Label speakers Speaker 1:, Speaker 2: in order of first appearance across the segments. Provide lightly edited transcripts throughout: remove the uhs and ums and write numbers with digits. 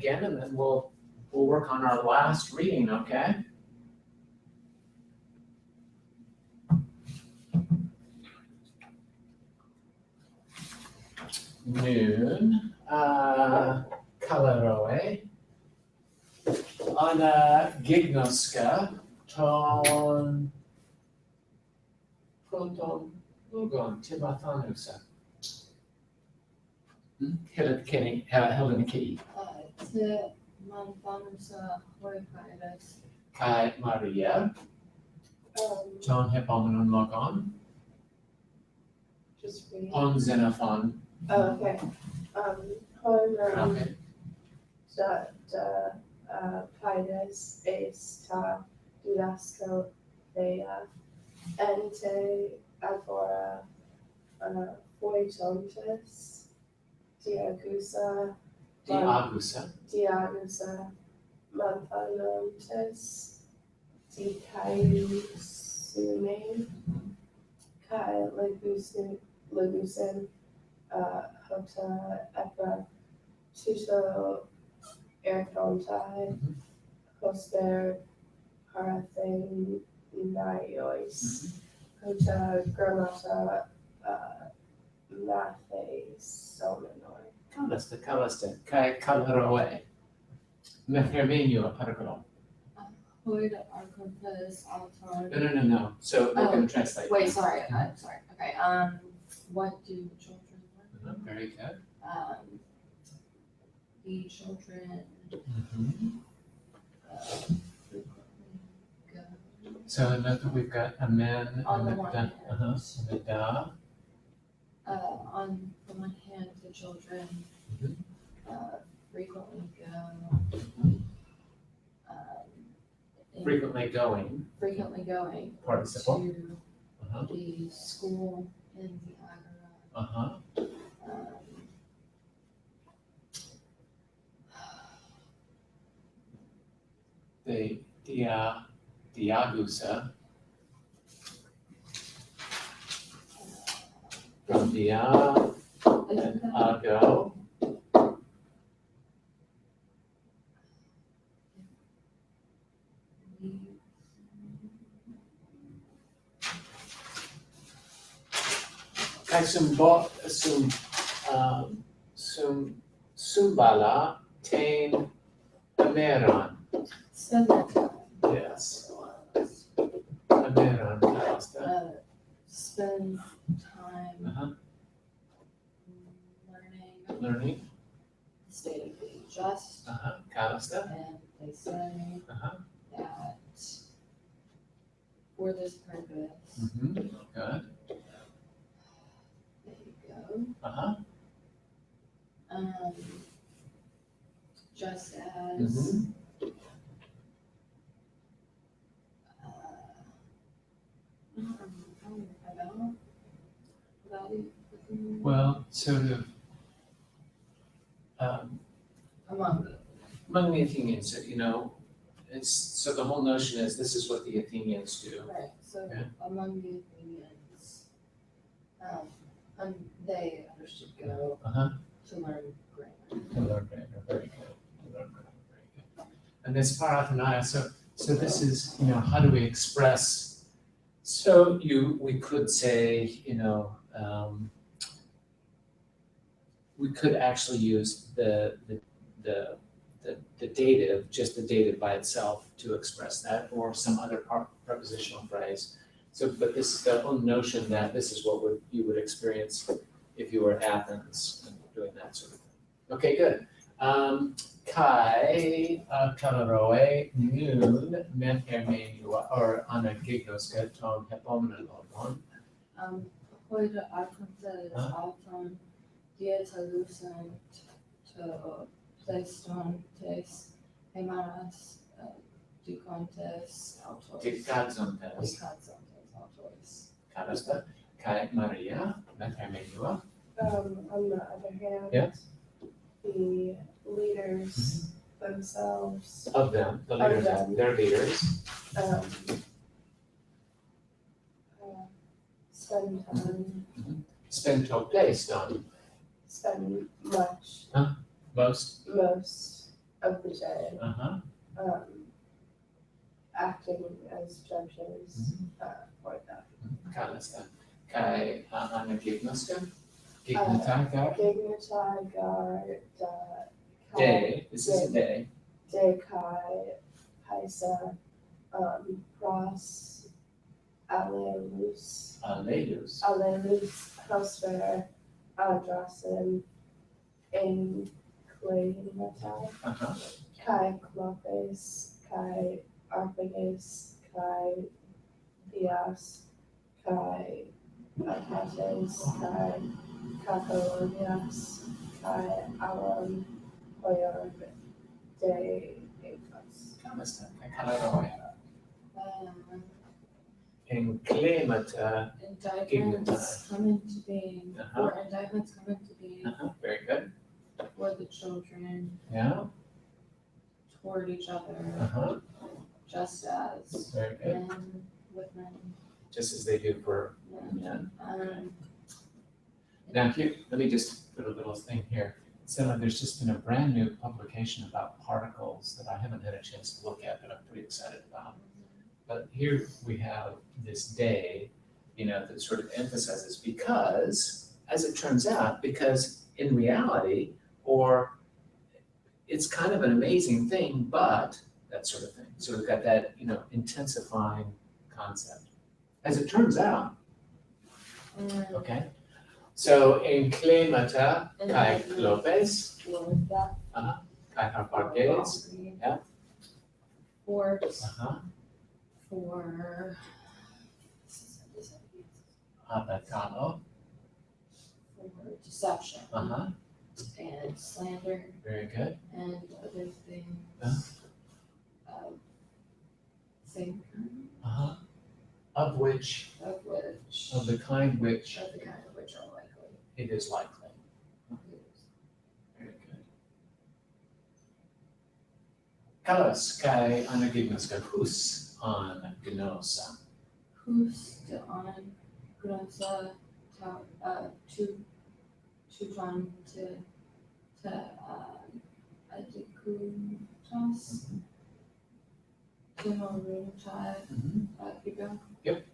Speaker 1: again, and then we'll work on our last reading, okay? Noon, Kalaroe, Ana Gignoska, Ton Proton Lugon, Timathanusa. Helen Kitty.
Speaker 2: Timathanusa Hoikaides.
Speaker 1: Kai Maria, Ton Hepomenon Logon,
Speaker 2: Just read.
Speaker 1: On Xenophon.
Speaker 2: Oh, okay. Hon
Speaker 1: Okay.
Speaker 2: Pides es ta didasco thea ente agora foitontes diagusa manthanontes dicaesume kai legusen hota epra tuto ercontai hoster parathenios hota grammata mathesomenoi.
Speaker 1: Kalasta, Kai Kalaroe. Methermenio Paracolo.
Speaker 2: Hoid archontes altar.
Speaker 1: No. So we're going to translate.
Speaker 2: Wait, sorry. Sorry. Okay. What do children learn?
Speaker 1: Very good.
Speaker 2: The children frequently go.
Speaker 1: So we've got a man
Speaker 2: On
Speaker 1: and
Speaker 2: the
Speaker 1: a
Speaker 2: one
Speaker 1: da.
Speaker 2: hand.
Speaker 1: And a da.
Speaker 2: On the one hand, the children frequently go.
Speaker 1: Frequently going. Participle.
Speaker 2: To the school in the Agora.
Speaker 1: The Diagusa. From Dia and Ago. Sumbala tain Ameran. Yes. Ameran, Kalasta.
Speaker 2: Spend time learning the state of the just.
Speaker 1: Kalasta.
Speaker 2: And they say that for this purpose,
Speaker 1: Good.
Speaker 2: they go. Just as
Speaker 1: well, sort of among the Athenians, it's so the whole notion is this is what the Athenians do.
Speaker 2: Right. So among the Athenians, they understood go to learn grammar.
Speaker 1: Very good. And this parathanaya, so this is, how do we express? So we could say, we could actually use the dative, just the dative by itself to express that, or some other prepositional phrase. So, but this is the whole notion that this is what you would experience if you were at Athens and doing that sort of thing. Okay, good. Kai Kalaroe noon Methermenua or Anagignoska ton Hepomenon Logon.
Speaker 2: Hoida archontes auton dietalucent to pleistontes hemanas dicontes autois.
Speaker 1: Dicadzontes
Speaker 2: autois.
Speaker 1: Kalasta. Kai Maria Methermenua.
Speaker 2: On the other hand, the leaders themselves
Speaker 1: of them, the leaders, their leaders.
Speaker 2: Spend time.
Speaker 1: Spend topeston.
Speaker 2: Spend much.
Speaker 1: Most.
Speaker 3: of the day,
Speaker 1: Uh-huh.
Speaker 3: acting as judges for that.
Speaker 1: Kalasta. Kai anagignoska. Gignatagar.
Speaker 3: Dignitagar
Speaker 1: Day. This is a day.
Speaker 3: De Kai Paisa Pros Alelus
Speaker 1: Aleus.
Speaker 3: Hosfer Andrasen in Claymatai
Speaker 1: Uh-huh.
Speaker 3: Kai Clopes Kai Arpagus Kai Dias Kai Apates Kai Kakorias Kai Alan Hoyard De Ecos.
Speaker 1: Kalasta. Kai kalaroy.
Speaker 2: Um,
Speaker 1: In clemata.
Speaker 2: Indictments come into being,
Speaker 1: Uh-huh.
Speaker 2: or indictments come into being
Speaker 1: Uh-huh. Very good.
Speaker 2: for the children
Speaker 1: Yeah.
Speaker 2: toward each other,
Speaker 1: Uh-huh.
Speaker 2: just as
Speaker 1: Very good.
Speaker 2: men with men.
Speaker 1: Just as they do for
Speaker 2: men.
Speaker 1: men. Now here, let me just put a little thing here. So there's just been a brand new publication about particles that I haven't had a chance to look at, but I'm pretty excited about. But here we have this day, that sort of emphasizes because, as it turns out, because in reality, or it's kind of an amazing thing, but that sort of thing. So we've got that, intensifying concept. As it turns out, okay? So in clemata kai Lopez,
Speaker 3: Florida
Speaker 1: kai Arparquez, yeah.
Speaker 2: Force
Speaker 1: Uh-huh.
Speaker 2: for
Speaker 1: Abacano,
Speaker 2: for deception
Speaker 1: uh-huh.
Speaker 2: and slander
Speaker 1: Very good.
Speaker 2: and other things. Same kind
Speaker 1: Uh-huh. Of which,
Speaker 2: of which
Speaker 1: of the kind which
Speaker 2: of the kind of which are likely.
Speaker 1: it is likely. Very good. Kalos kai anagignoska hus an gnosa.
Speaker 2: Who's still on Grunza to John to Adikutas to Horunchai Giga.
Speaker 1: Yep.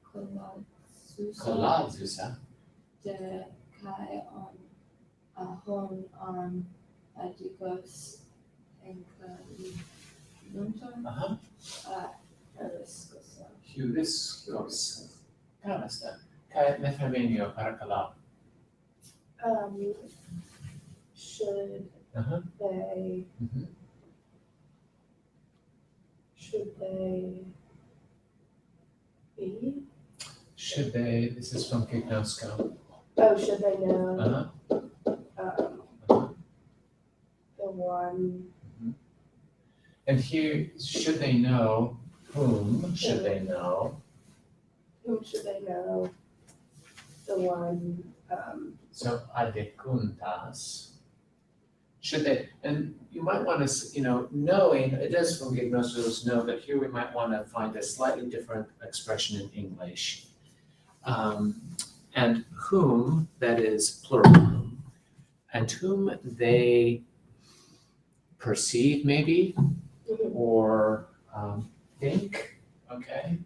Speaker 2: Kolatsusa
Speaker 1: Koladzusa.
Speaker 2: de Kai on Hon on Adikos and Kalunta
Speaker 1: Uh-huh.
Speaker 2: Ariskosa.
Speaker 1: Heuriscos. Kalasta. Kai methaminio paracala.
Speaker 3: should
Speaker 1: Uh-huh.
Speaker 3: they
Speaker 1: Mhm.
Speaker 3: should they be?
Speaker 1: Should they, this is from Gignosco.
Speaker 3: Oh, should they know
Speaker 1: Uh-huh.
Speaker 3: the one
Speaker 1: And here, should they know whom should they know?
Speaker 3: whom should they know? The one
Speaker 1: So adecuntas. Should they, and you might want to, knowing, it does from Gignosos know, but here we might want to find a slightly different expression in English. And whom, that is plural, and whom they perceive maybe, or think, okay,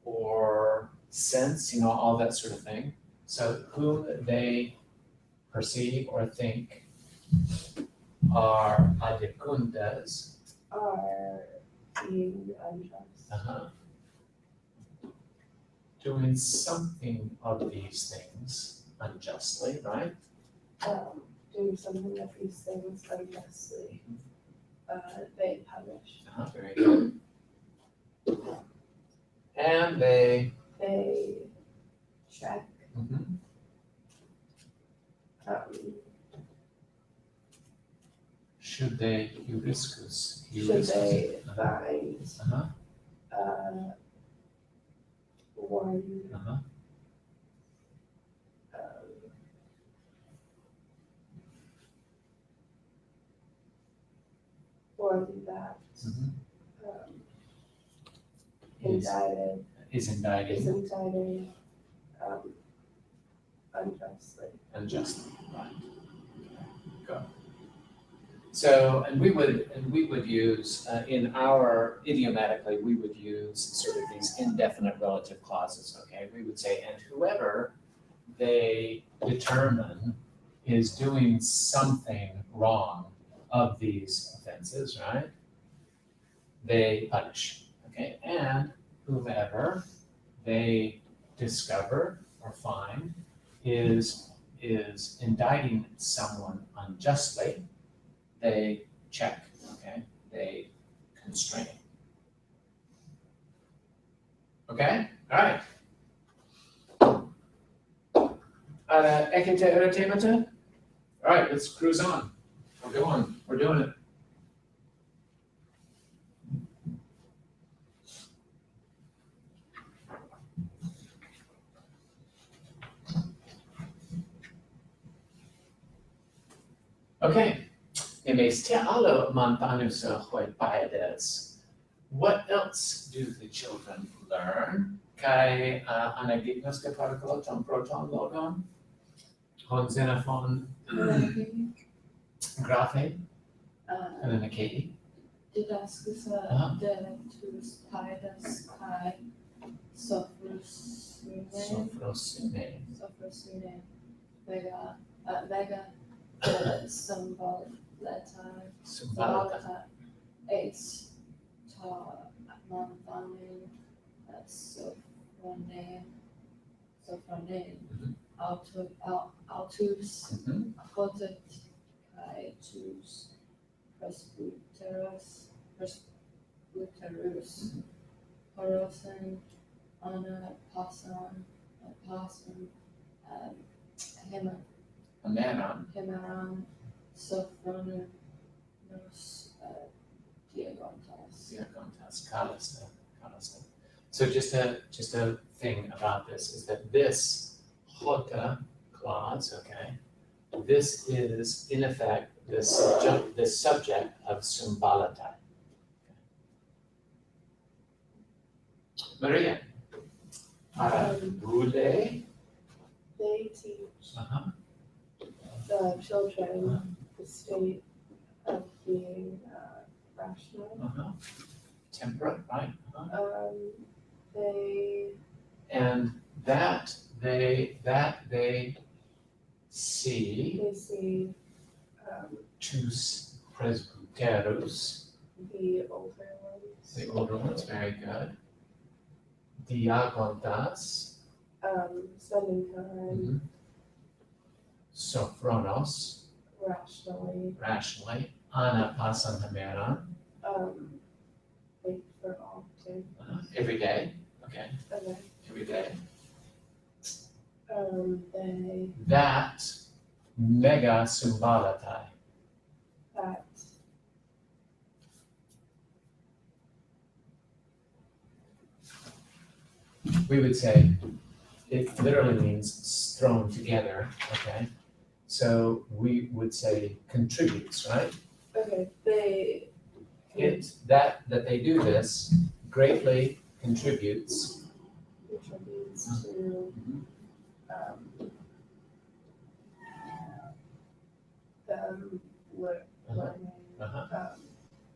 Speaker 1: or sense, all that sort of thing. So whom they perceive or think are adecuntas,
Speaker 3: are being unjust.
Speaker 1: Doing something of these things unjustly, right?
Speaker 3: Doing something of these things unjustly. They punish.
Speaker 1: Very good. And they,
Speaker 3: They check.
Speaker 1: mhm, should they heuriscus?
Speaker 3: Should they find
Speaker 1: Uh-huh,
Speaker 3: one
Speaker 1: uh-huh.
Speaker 3: one that
Speaker 1: Mhm.
Speaker 3: indicted
Speaker 1: Is
Speaker 3: is
Speaker 1: indicting
Speaker 3: indicted unjustly.
Speaker 1: unjustly, right? Go. So, and we would use, in our idiomatically, we would use sort of these indefinite relative clauses, okay? We would say, and whoever they determine is doing something wrong of these offenses, right? They punish, okay? And whomever they discover or find is indicting someone unjustly, they check, okay? They constrain. Okay? All right. Ekete Entertainment? All right, let's cruise on. We'll go on. We're doing it. Okay. Emestialo Montanusa Huepaides. What else do the children learn? Kai anagignos ke paracoloton proton logon? Hon xenophon graphe? Anakei?
Speaker 3: Didaskusa delectus paidas kai sophrosune vega symbolata eis ta monthanin sophronein altus hotet kai tus presbyteros horosen ana passan hemeron sophronos
Speaker 1: Diagontas, kalasta. So just a thing about this is that this hota clause, okay, this is in effect the subject of symbolata. Maria, Rule.
Speaker 3: They teach the children the state of being rational.
Speaker 1: Temperate, right?
Speaker 3: They
Speaker 1: They see tus presbyteros,
Speaker 3: the older ones.
Speaker 1: the older ones, very good. Diagontas,
Speaker 3: Spending time
Speaker 1: sophronos, rationally, anapasan hemeron,
Speaker 3: wait for often.
Speaker 1: every day, okay,
Speaker 3: Okay.
Speaker 1: every day.
Speaker 3: They
Speaker 1: That mega symbolatai.
Speaker 3: that
Speaker 1: We would say it literally means thrown together, okay? So we would say contributes, right?
Speaker 3: okay. They
Speaker 1: That they do this greatly contributes
Speaker 3: contributes to them learning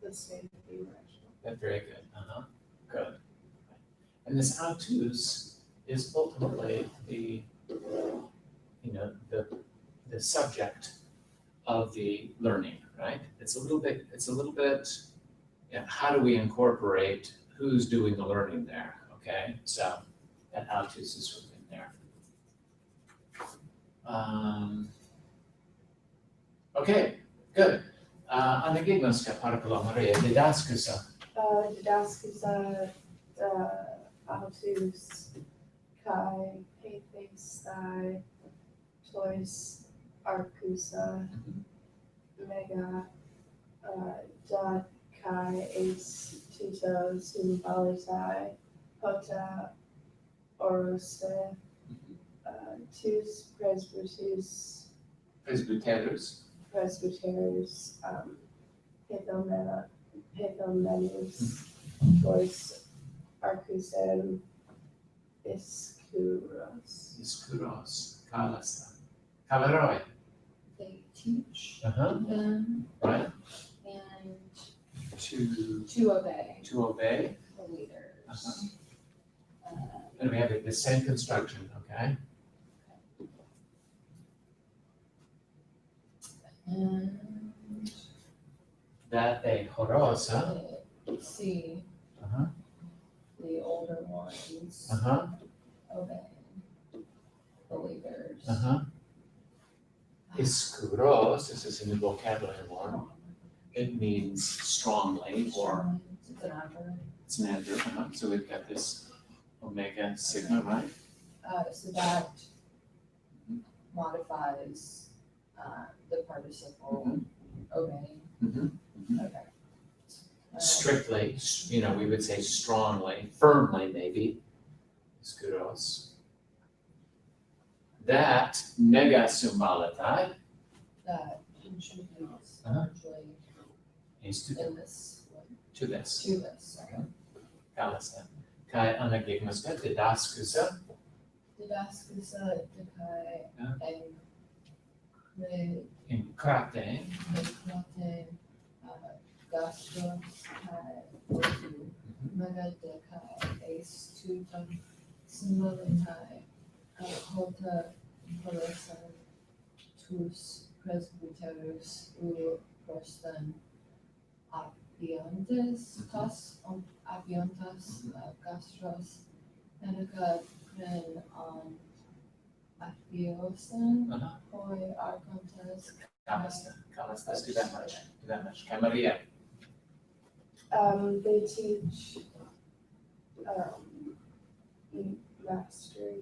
Speaker 3: the state of being rational.
Speaker 1: That's very good, good. And this autus is ultimately the subject of the learning, right? It's a little bit, how do we incorporate who's doing the learning there, okay? So that autus is sort of in there. Okay, good. Anagignoska paracula Maria, didaskusa.
Speaker 3: Didaskusa autus kai pathes thai tois arcusa mega dot kai ace tutos symbolitai hota orose tus presbyteros Pythomenus tois arcusem iskuros
Speaker 1: Kaleroi.
Speaker 2: they teach
Speaker 1: Uh-huh,
Speaker 2: them
Speaker 1: right,
Speaker 2: and
Speaker 1: to
Speaker 2: obey
Speaker 1: obey.
Speaker 2: the leaders.
Speaker 1: Uh-huh.
Speaker 2: Uh,
Speaker 1: And we have the same construction, okay?
Speaker 2: And
Speaker 1: That they horosa.
Speaker 2: they see
Speaker 1: Uh-huh,
Speaker 2: the older ones
Speaker 1: uh-huh,
Speaker 2: obeying the leaders.
Speaker 1: uh-huh. Iskuros, this is a new vocabulary one. It means strongly or
Speaker 2: It's an adverb.
Speaker 1: it's an adverb. Uh-huh. So we've got this omega sigma, right?
Speaker 2: So that modifies the participle obeying.
Speaker 1: Mm-hmm.
Speaker 2: Okay.
Speaker 1: Strictly, we would say strongly, firmly maybe. Iskuros. That mega sumbalatai
Speaker 2: That contributes
Speaker 1: Uh-huh.
Speaker 2: largely
Speaker 1: is
Speaker 2: in this one,
Speaker 1: to this.
Speaker 2: to this. Okay.
Speaker 1: Kalasa. Kai anagigmaska didaskusa.
Speaker 2: Didaskusa dikai and create
Speaker 1: In krate.
Speaker 2: Ekmate gastros kai ortu mega dekai ace tutum symbolitai hota holosan tus presbyteros u prostan apiontes apiontas gastros medica cren on apiosan
Speaker 1: Uh-huh.
Speaker 2: hoi archontes
Speaker 1: Kalasa. Let's do that much. Do that much. Kai Maria.
Speaker 3: They teach, mastery,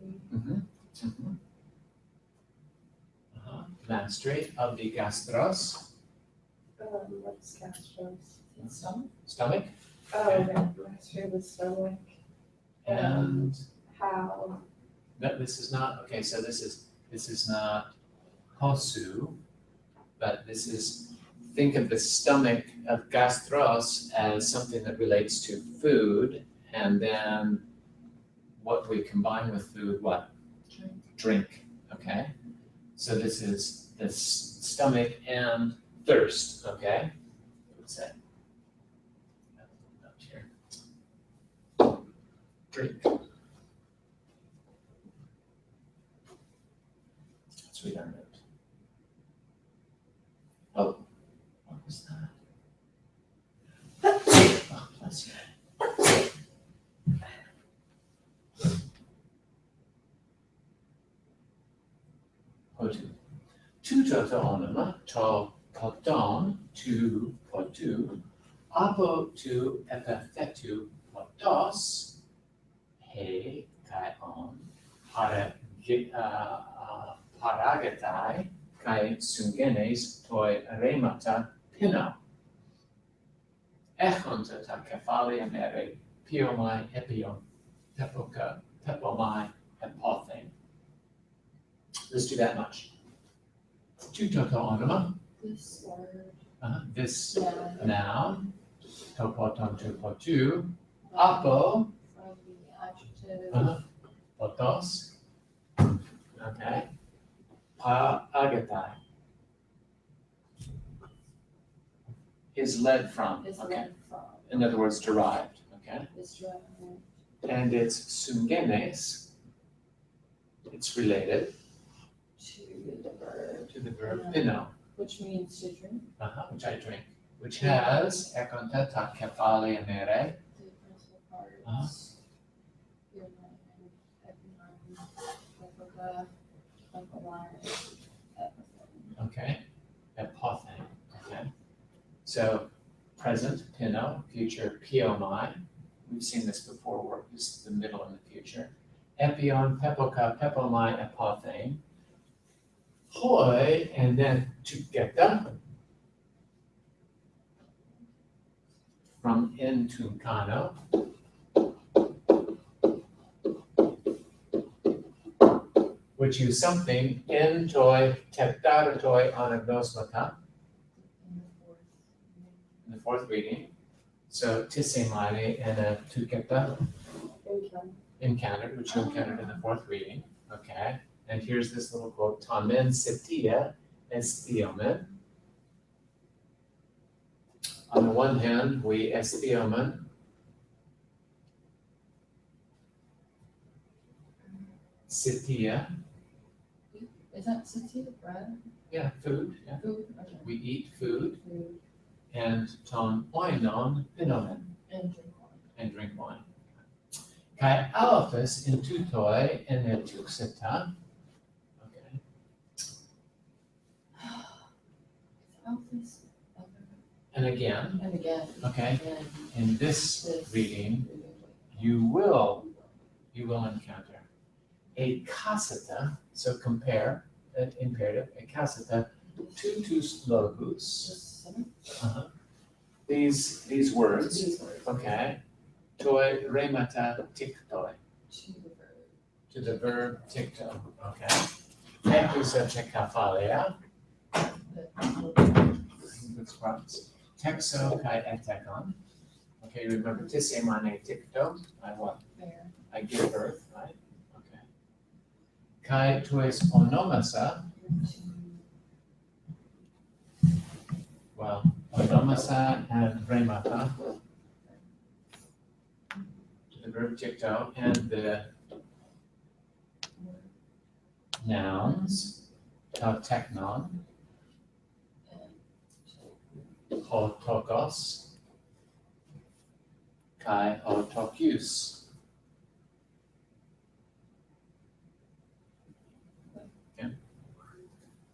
Speaker 1: Uh-huh. Mastery of the gastros,
Speaker 3: what's gastros?
Speaker 1: stomach,
Speaker 3: Oh, okay, mastery of the stomach,
Speaker 1: and
Speaker 3: how,
Speaker 1: no, this is not, okay, so this is not hosu, but this is, think of the stomach of gastros as something that relates to food, and then what we combine with food, what? Drink, okay? So this is the stomach and thirst, okay? What's that? Up here. Drink. Let's read our note. Oh, what was that? Oh, bless you. Potu. Tu toto onoma, to poton, tu potu, apo tu epithetu potos, he kai on, paragatai, kai sungenes toi remata pina. Echonta ta kephalia mere, piomai epion, pepoka, pepomai, epothe. Let's do that much. Tu toto onoma,
Speaker 2: This word,
Speaker 1: this
Speaker 2: yeah,
Speaker 1: noun, topoton tu potu, apo,
Speaker 2: from the adjective,
Speaker 1: potos, okay, agatai is led from,
Speaker 2: is
Speaker 1: okay,
Speaker 2: led from,
Speaker 1: in other words, derived, okay,
Speaker 2: is derived
Speaker 1: and it's sungenes, it's related
Speaker 2: to the verb,
Speaker 1: to the verb pino,
Speaker 2: which means to drink.
Speaker 1: which I drink, which has ekonta ta kephalia mere,
Speaker 2: The principal parts, your mind, epiphany, epica, epimai, epiphan.
Speaker 1: okay, epothe, okay. So present, pino, future, piomai. We've seen this before, where this is the middle and the future. Epion, pepoka, pepomai, epothane. Hoi, and then together. From in tunkano. Which use something in toy, teptaratoi anagnosmata. In the fourth reading. So tisemani and a tuketa encountered, which you encountered in the fourth reading. Okay. And here's this little quote, tamen setia estiomen. On the one hand, we estiomen sitia,
Speaker 2: Is that sativa bread?
Speaker 1: yeah, food, yeah.
Speaker 2: Food, okay.
Speaker 1: We eat food,
Speaker 2: Food
Speaker 1: and ton oinon pinomen,
Speaker 2: and drink wine.
Speaker 1: and drink wine. Kai alophus in tutoi enetuxita. Okay,
Speaker 2: Alphys,
Speaker 1: and again,
Speaker 2: and again,
Speaker 1: okay,
Speaker 2: and
Speaker 1: in this
Speaker 2: this
Speaker 1: reading, you will encounter a casita, so compare an imperative, a casita, tutus lobus.
Speaker 2: Just seven?
Speaker 1: These words,
Speaker 2: These words.
Speaker 1: okay, toi remata tiktoi,
Speaker 2: To the verb.
Speaker 1: to the verb tikto, okay. Ekusa tekaphalia, which runs. Texo kai etekon. Okay, remember tisemane tikto, I what?
Speaker 2: Fair.
Speaker 1: I give birth, right? Okay. Kai tues onomasa, well, onomasa and remata, to the verb tikto, and the nouns, tau teknon, ho tokos, kai ho tokius. Okay.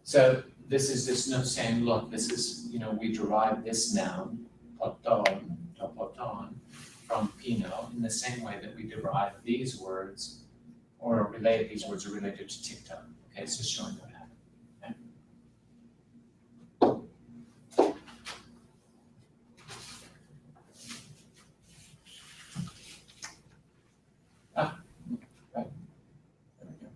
Speaker 1: So this is just no saying, look, this is, we derive this noun, poton, topoton, from pino in the same way that we derive these words, or these words are related to tiktok. Okay, it's just showing what happened. Okay. Right. There we go.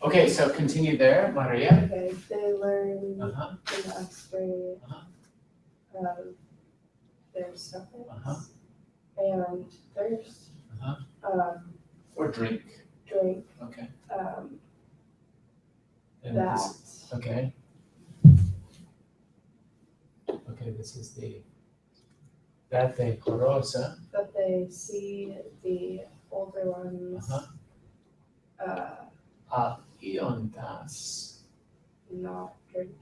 Speaker 1: Okay, so continue there, Maria.
Speaker 3: Okay, they learn
Speaker 1: Uh-huh,
Speaker 3: in the offspring
Speaker 1: Uh-huh.
Speaker 3: of their suffix
Speaker 1: Uh-huh.
Speaker 3: and thirst.
Speaker 1: Uh-huh. Or drink,
Speaker 3: Drink,
Speaker 1: okay. And
Speaker 3: that,
Speaker 1: this- Okay. Okay, this is that they horosa,
Speaker 3: that they see the older ones,
Speaker 1: a iontas,
Speaker 3: not drink,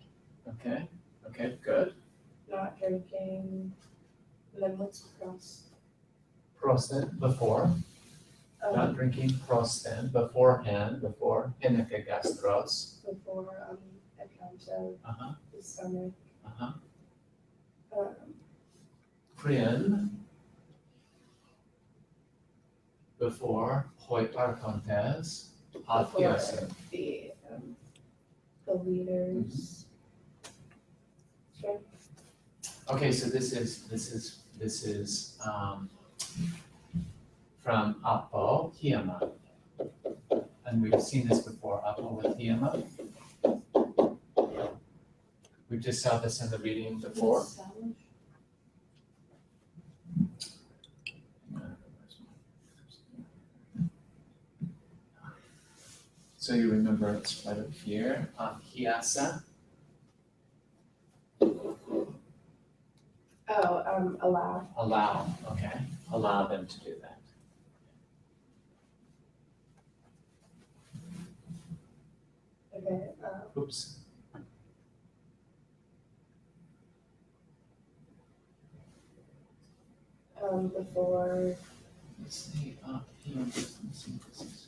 Speaker 1: okay, okay, good.
Speaker 3: not drinking. And then what's cross?
Speaker 1: Prosten, before, not drinking prosten, beforehand, before, henekegastros,
Speaker 3: Before account of
Speaker 1: uh-huh,
Speaker 3: the stomach.
Speaker 1: uh-huh.
Speaker 3: Um,
Speaker 1: Before, hoi archontes,
Speaker 3: before
Speaker 1: athiosin.
Speaker 3: the leaders. Drink.
Speaker 1: Okay, so this is from apo, hiama. And we've seen this before, apo with hiama. We just saw this in the reading before. So you remember it's right up here, hiasa.
Speaker 3: Allow.
Speaker 1: Allow, okay, allow them to do that.
Speaker 3: Okay,
Speaker 1: Oops.
Speaker 3: before,
Speaker 1: Let's see, here, let's see what this is.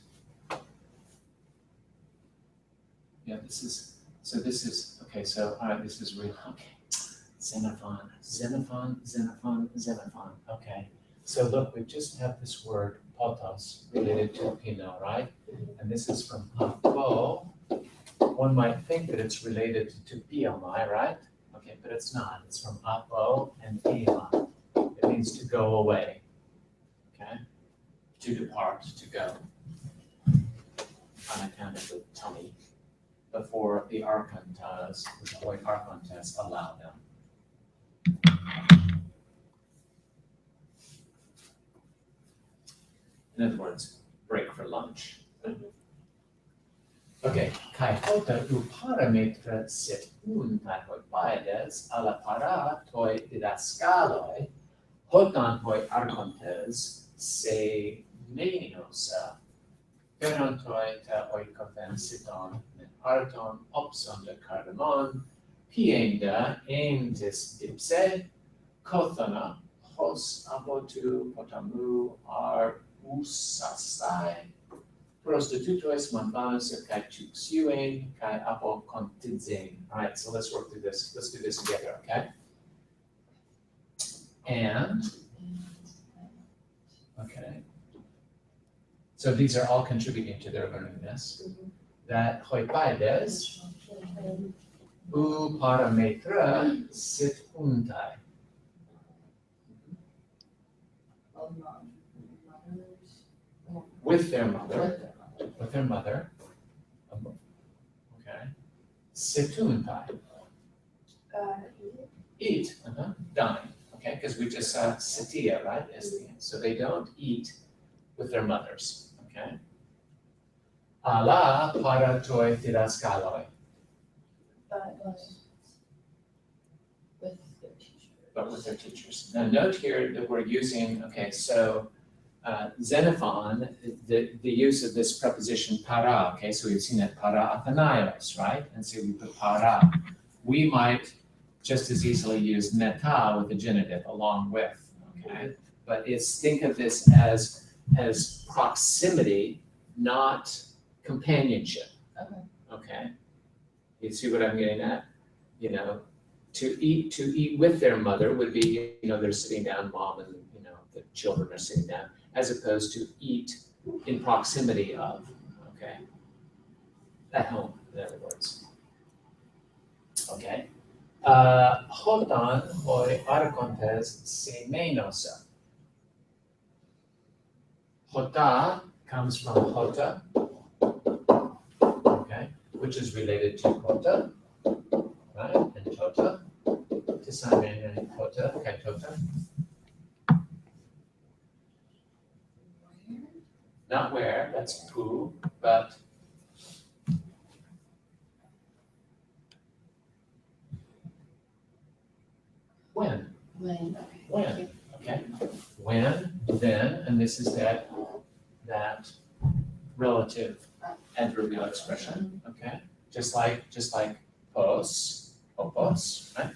Speaker 1: Yeah, this is, okay, so, all right, this is real, okay. Xenophon, okay. So look, we just have this word potos related to Pinot, right? And this is from apo. One might think that it's related to PMI, right? Okay, but it's not. It's from apo and PMI. It means to go away, okay? To depart, to go. On account of the tummy, before the archontes, the boy archontes allow them. In other words, break for lunch. Okay, kai hota parametra sit untai hoi paides alla para toi didascaloi hotan hoi archontes se meniosa Ferantoi ta oikofen siton men arton opson de cardamon pienda entis dipse kothana hos abotu potamu ar usasai prostitutois manbanus kai tuxuen kai apo contidzen. All right, so let's work through this. Let's do this together, okay? And, okay. So these are all contributing to their learning this. That hoi paides u parametra sit untai. With their mother. With their mother. Okay. Situntai. Eat. Dine. Okay, because we just saw sitia, right? So they don't eat with their mothers. Okay. Ala para toi didascaloi. But with their teachers. Now note here that we're using, okay, so Xenophon, the use of this preposition para, okay, so we've seen that para athanaios, right? And so we put para. We might just as easily use meta with the genitive along with, okay? But think of this as proximity, not companionship. Okay. You see what I'm getting at? You know, to eat with their mother would be, you know, they're sitting down, mom and, you know, the children are sitting down, as opposed to eat in proximity of, okay? At home, in other words. Okay. Hotan hoi archontes semenosa. Hota comes from hota, okay, which is related to hota, right? And tota, tisamen and hota, okay, tota. Not where, that's pu, but when. When, okay. When, then, and this is that relative adverbial expression, okay? Just like pos, opos, right?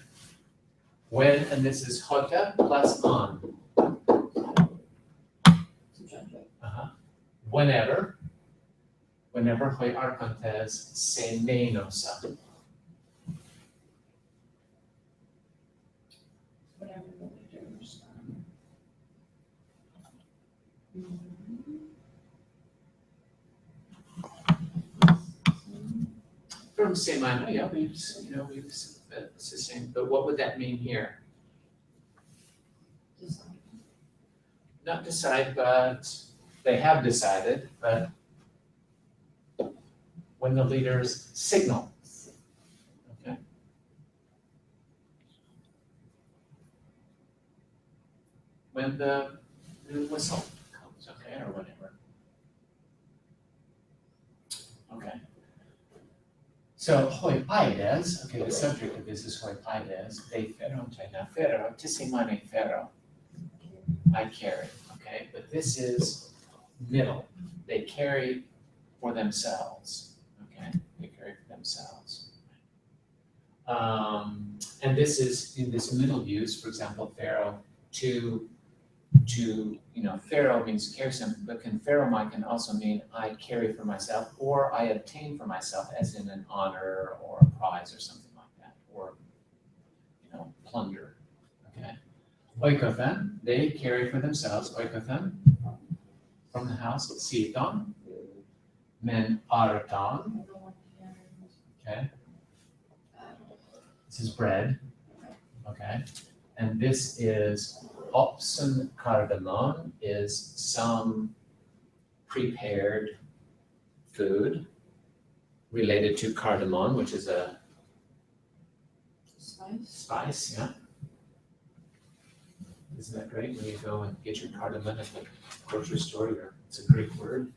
Speaker 1: When, and this is hota plus on. Whenever hoi archontes semenosa. From semino, yeah, it's the same, but what would that mean here? Not decide, but they have decided, but when the leaders signal. Okay. When the whistle comes, okay, or whatever. Okay. So hoi paides, okay, the subject of this is hoi paides, they feronte na fero, tisimane fero. I carry, okay, but this is middle. They carry for themselves, okay, they carry for themselves. And this is in this middle use, for example, pharaoh to pharaoh means carry something, but pharaoh can also mean I carry for myself or I obtain for myself as in an honor or a prize or something like that, or plunder, okay. Oikothen, they carry for themselves, oikothen, from the house, siton, men araton, okay. This is bread, okay. And this is opson cardamon, is some prepared food related to cardamon, which is a spice, yeah. Isn't that great when you go and get your cardamom at the grocery store? It's a Greek word.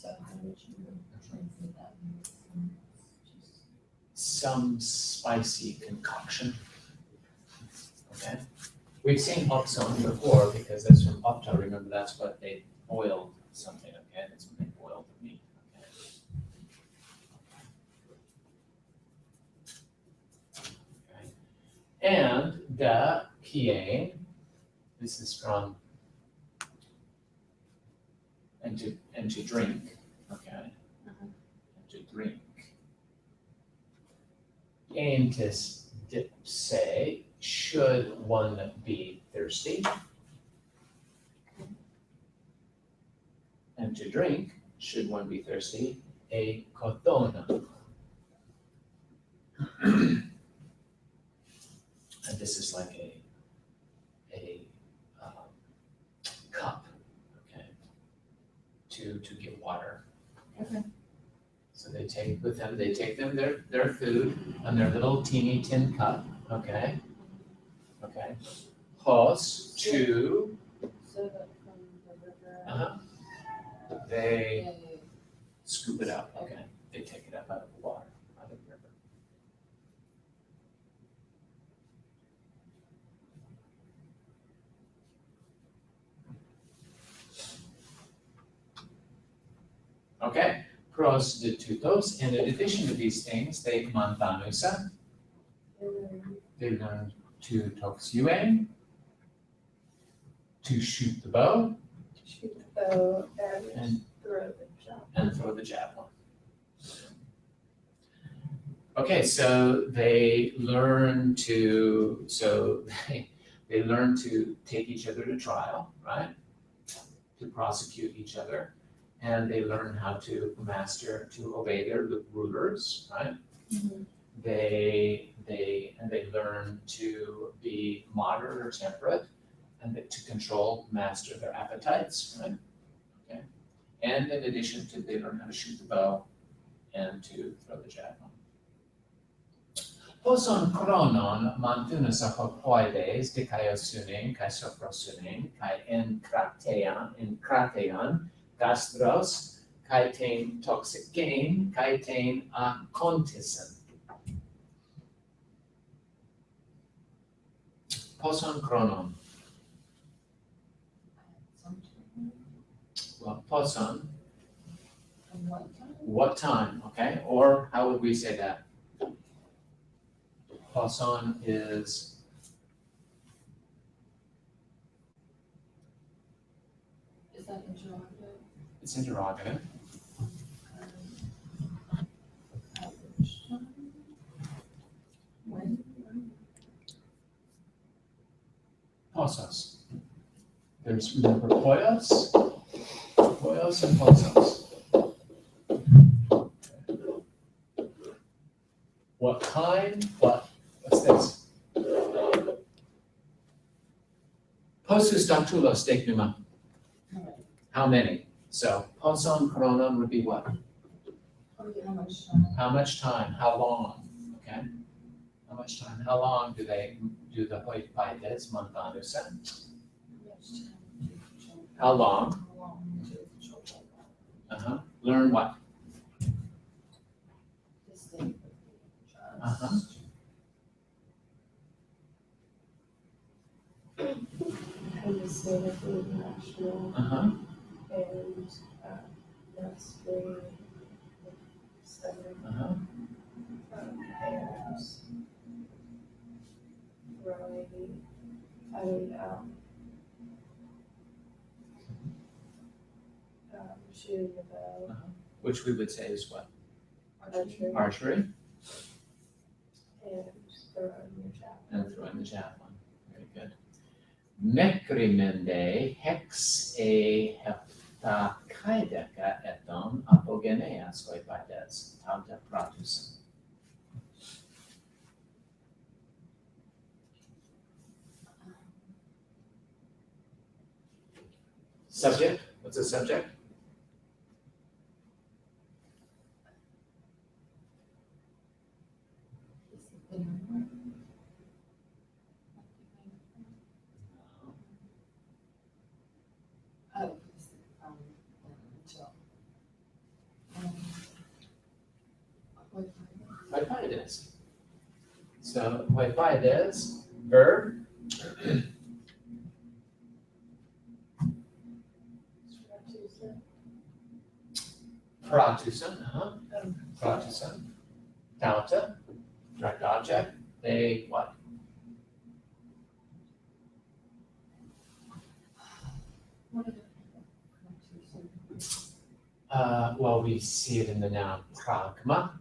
Speaker 2: So how would you translate that?
Speaker 1: Some spicy concoction. Okay, we've seen opson before because that's from opta. Remember, that's what they boiled something. Okay, that's when they boiled the meat. Okay. And the kie, this is from and to drink. Okay, and to drink. Aintis dipse, should one be thirsty? And to drink, should one be thirsty? A kotona. And this is like a cup, okay, to get water.
Speaker 2: Okay.
Speaker 1: So they take their food on their little teeny tin cup, okay? Okay. Hos to,
Speaker 2: So that from the river.
Speaker 1: uh-huh. They scoop it up, okay? They take it up out of the water, out of the river. Okay, prostitutos, and in addition to these things, they mantanusa, they learn to toxiue, to shoot the bow,
Speaker 3: Shoot the bow
Speaker 1: and
Speaker 3: and throw the jump.
Speaker 1: and throw the javelin. Okay, so they learn to they learn to take each other to trial, right? To prosecute each other, and they learn how to obey their rulers, right? They learn to be moderate or temperate, and to master their appetites, right? Okay, and in addition to, they learn how to shoot the bow and to throw the javelin. Poson chronon manthunus apopoides dikaiosunin kai soprosunin kai krateon gastros kai tein toxic gain kai tein acontisen. Poson chronon. Well, poson,
Speaker 2: And what time?
Speaker 1: what time, okay? Or how would we say that? Poson is
Speaker 2: Is that interrogative?
Speaker 1: it's interrogative.
Speaker 2: At which time? When?
Speaker 1: Posos. There's, remember, poios and posos. What kind, what's this? Posus dactylos decnuma. How many? So poson chronon would be what?
Speaker 2: How much time?
Speaker 1: How much time? How long? Okay? How much time? How long do they do the hoipaites mantanusa? How long?
Speaker 2: How long do the children
Speaker 1: Learn what?
Speaker 2: to stay with the judge?
Speaker 1: Uh-huh.
Speaker 3: And the state of the national
Speaker 1: Uh-huh.
Speaker 3: and nursery center
Speaker 1: Uh-huh.
Speaker 3: and throwing, shooting the bow,
Speaker 1: Which we would say is what?
Speaker 3: archery,
Speaker 1: Archery
Speaker 3: and throwing your javelin.
Speaker 1: and throwing the javelin. Very good. Mekrimende hex e heptakaideka eton apogeneas hoipaites tauta pratus. Subject? What's the subject?
Speaker 2: Is it the number? Oh, it's until.
Speaker 1: Paides. So, hoi paides, verb, pratusan, pratusan, tauta, direct object, they what?
Speaker 2: What are the?
Speaker 1: Well, we see it in the noun pragma.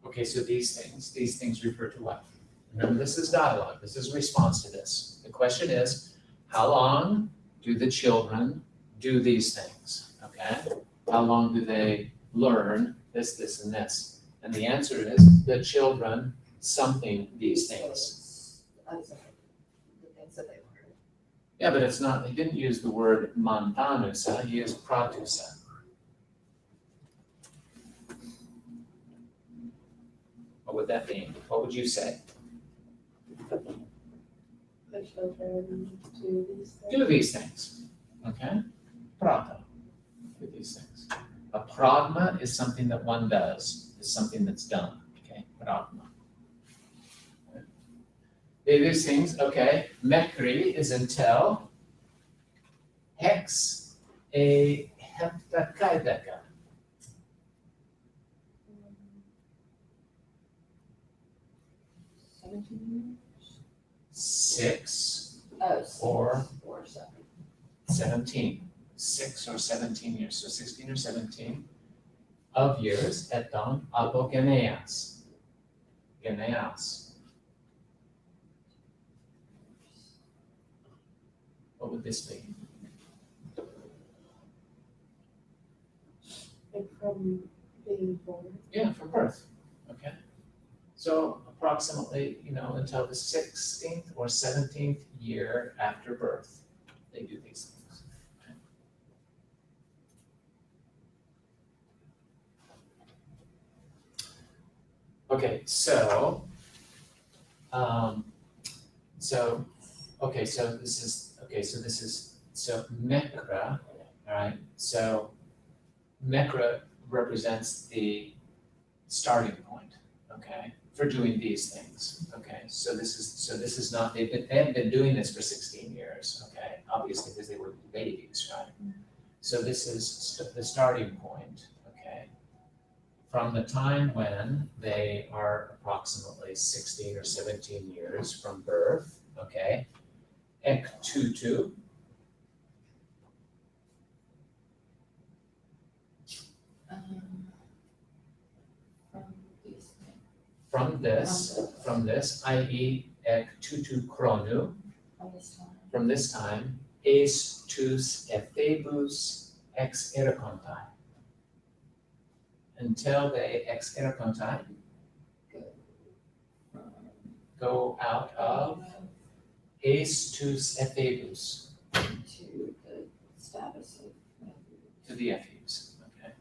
Speaker 1: Okay, so these things refer to what? Remember, this is dialogue, this is response to this. The question is, how long do the children do these things, okay? How long do they learn this, this, and this? And the answer is, the children something these things.
Speaker 2: The things that they learn.
Speaker 1: Yeah, but it's not, he didn't use the word mantanusa, he used pratusa. What would that mean? What would you say?
Speaker 3: The children do these things.
Speaker 1: Do these things, okay? Prata, do these things. A pragma is something that one does, is something that's done, okay? Pragma. They do these things, okay? Mekri is until. Hex, a heptakaideka.
Speaker 2: 17 years?
Speaker 1: 6
Speaker 2: Oh, 6
Speaker 1: or
Speaker 2: or 7.
Speaker 1: 17. 6 or 17 years, so 16 or 17 of years eton apogeneas. Geneas. What would this be?
Speaker 3: Like from being born.
Speaker 1: Yeah, from birth, okay? So approximately, until the 16th or 17th year after birth, they do these things. Okay, so Mekra, all right, so Mekra represents the starting point, okay, for doing these things, okay? So this is not, they haven't been doing this for 16 years, okay? Obviously, because they were babies, right? So this is the starting point, okay? From the time when they are approximately 16 or 17 years from birth, okay? Ek tutu.
Speaker 2: From these things.
Speaker 1: From this, i.e. ek tutu chronou,
Speaker 2: From this time.
Speaker 1: from this time, eis tus ephebus ex eracontai. Until they ex eracontai, go out of eis tus ephebus,
Speaker 2: To the status of.
Speaker 1: to the ephebus, okay?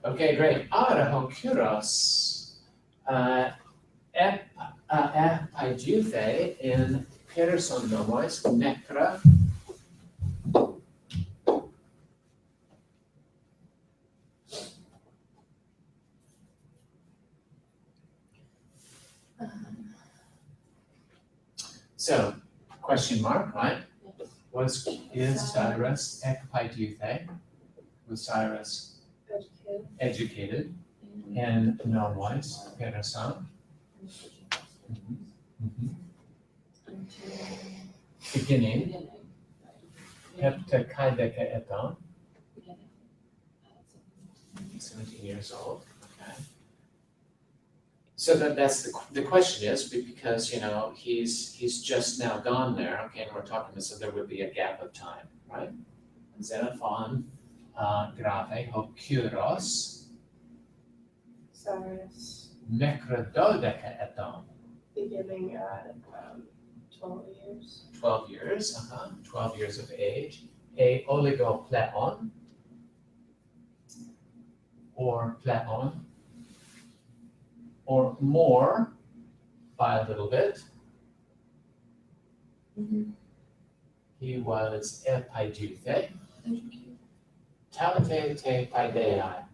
Speaker 1: Okay, great. Araho kuros, epaideuthe in person nomos nekra. So, question mark, right? Is Cyrus epaideuthe? Was Cyrus educated in non-wise person? Beginning, heptakaideka eton, 17 years old, okay. So that's the question is, because, he's just now gone there, okay, and we're talking, so there would be a gap of time, right? And Xenophon, grave, ho kuros,
Speaker 3: Cyrus,
Speaker 1: mekrododeka eton,
Speaker 3: beginning at 12 years.
Speaker 1: 12 years, 12 years of age, a oligopleon, or pleon, or more by a little bit. He was epaiduthe, taute te paidei.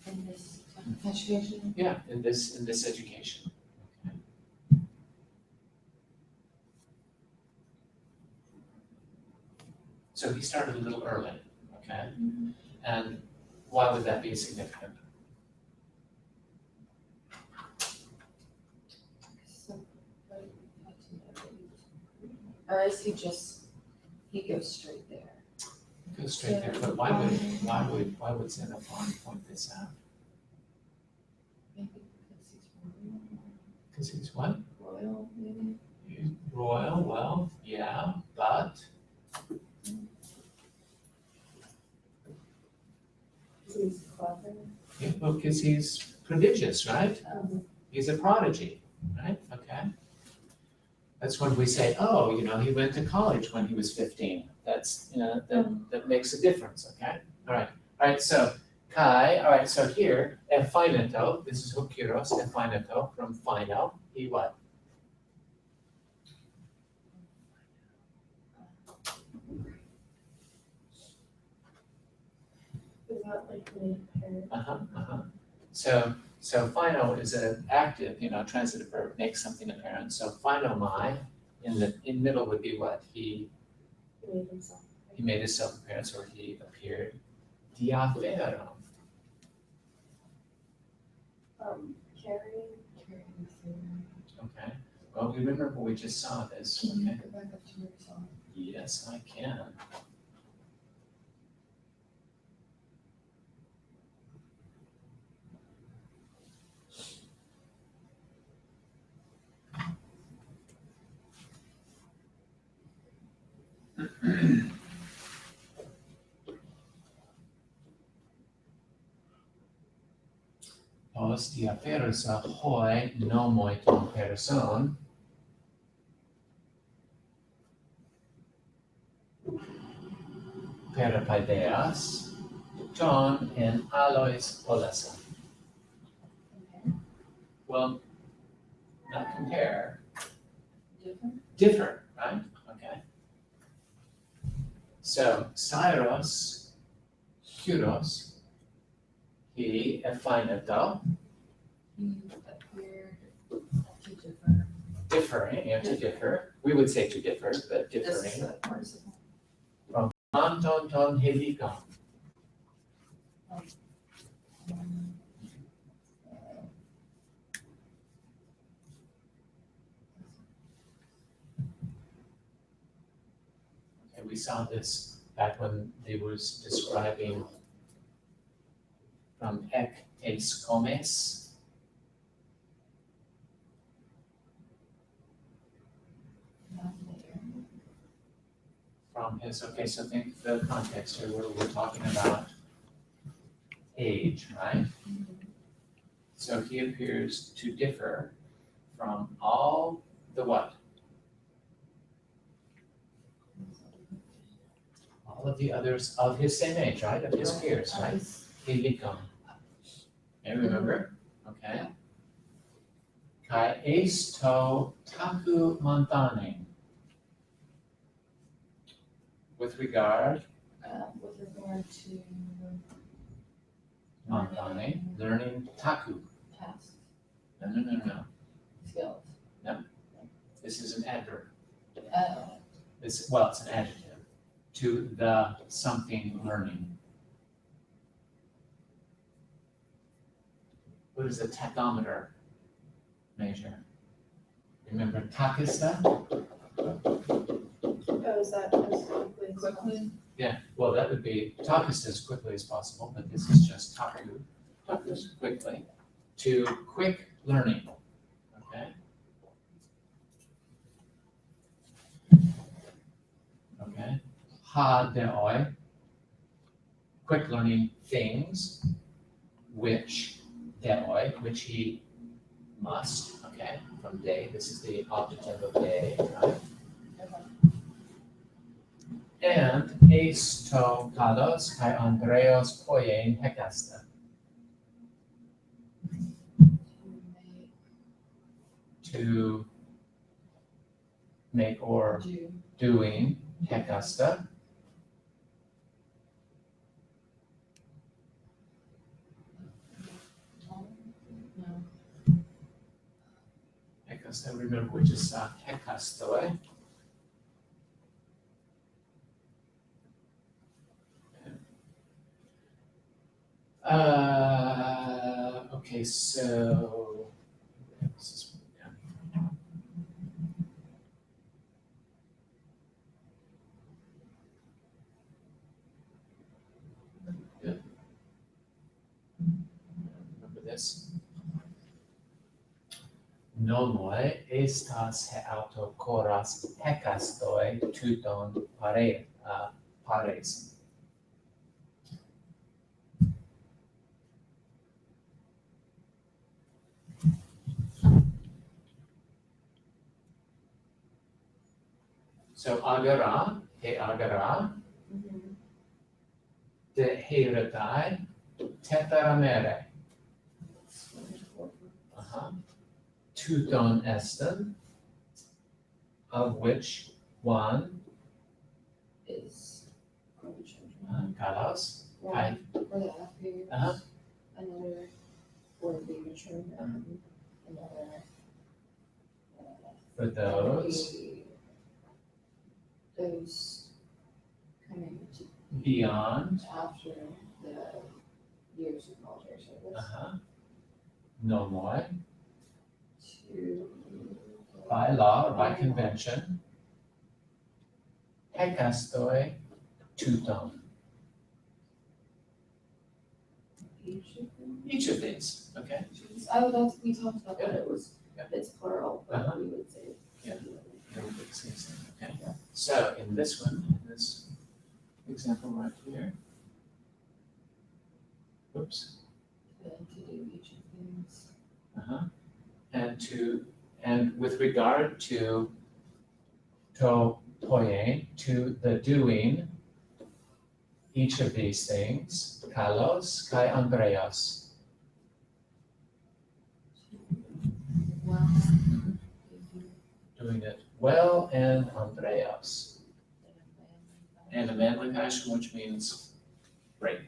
Speaker 2: In this conjugation.
Speaker 1: Yeah, in this education. Okay. So he started a little early, okay? And why would that be significant?
Speaker 2: Or is he just, he goes straight there?
Speaker 1: Go straight there, but why would Xenophon point this out?
Speaker 2: Maybe because he's royal.
Speaker 1: Because he's what?
Speaker 2: Royal, maybe?
Speaker 1: He's royal, well, yeah, but
Speaker 3: He's clever.
Speaker 1: yeah, because he's prodigious, right? He's a prodigy, right? Okay. That's when we say, oh, he went to college when he was 15. That's, that makes a difference, okay? All right, so Kai, all right, so here, ephineto, this is hokiros, ephineto, from phino, he what?
Speaker 3: Is that like made apparent?
Speaker 1: So phino is an active, transitive verb, makes something apparent. So phinomai, in middle would be what? He
Speaker 3: Made himself.
Speaker 1: made his self-appearance, or he appeared. Diaphero.
Speaker 3: Carrying.
Speaker 1: Okay. Well, we remember we just saw this.
Speaker 2: Can you
Speaker 1: Okay.
Speaker 2: go back up to where we saw?
Speaker 1: Yes, I can. Os diaferos hoi nomoi ton person. Peripaideas, ton en alois olesa.
Speaker 2: Okay.
Speaker 1: Well, not compare,
Speaker 2: Different?
Speaker 1: differ, right? Okay. So, Syros, Kyros, he ephineto,
Speaker 2: He appeared to differ.
Speaker 1: differing, to differ. We would say to differ, but
Speaker 2: This is
Speaker 1: differing.
Speaker 2: the participle.
Speaker 1: Anton ton helikon. And we saw this back when they was describing from ek eis comes.
Speaker 2: Not later.
Speaker 1: From his, okay, so think the context here where we're talking about age, right? So he appears to differ from all the what? All of the others of his same age, right? Of his peers, right? Helikon. Okay, remember? Okay. Kai eis to taku montane. With regard,
Speaker 2: With regard to
Speaker 1: montane, learning taku.
Speaker 2: tasks,
Speaker 1: No.
Speaker 2: skills.
Speaker 1: This is an adverb.
Speaker 2: Oh,
Speaker 1: It's an adjective. To the something learning. What does a tachometer measure? Remember takista?
Speaker 3: Oh, is that as quickly as
Speaker 2: quickly.
Speaker 1: Yeah, well, that would be takista as quickly as possible, but this is just taku. Takus quickly. To quick learning. Okay? Okay. Ha deoi. Quick learning things which deoi, which he must, okay, from day. This is the objective of day, right? And esto Carlos kai Andreas poien hekasta. To make or
Speaker 2: Do.
Speaker 1: doing hekasta.
Speaker 2: No.
Speaker 1: Hekasta, remember we just saw hekastoi. Okay, so this is good. Remember this. Nomoi estas autokoras hekastoi tuton pares. So agara,
Speaker 2: Mhm.
Speaker 1: de heredai tetheramere. Tuton esten, of which one,
Speaker 2: Is for the children.
Speaker 1: kalos,
Speaker 2: One for the half periods.
Speaker 1: Uh-huh.
Speaker 2: Another for the mature men. Another.
Speaker 1: for those
Speaker 2: Those coming to
Speaker 1: beyond,
Speaker 2: after the years of military service.
Speaker 1: nomoi,
Speaker 2: To.
Speaker 1: by law or by convention, hekastoi tuton. Each of these, okay?
Speaker 2: Oh, that's, we talked about that,
Speaker 1: Yeah.
Speaker 2: it was,
Speaker 1: Yeah.
Speaker 2: it's plural,
Speaker 1: Uh-huh.
Speaker 2: but we would say.
Speaker 1: Yeah. Okay, so in this one, in this example right here. Oops.
Speaker 2: To do each of these.
Speaker 1: And with regard to toye, to the doing, each of these things, Carlos kai Andreas.
Speaker 2: Well.
Speaker 1: Doing it well and Andreas. And a manly fashion, which means great.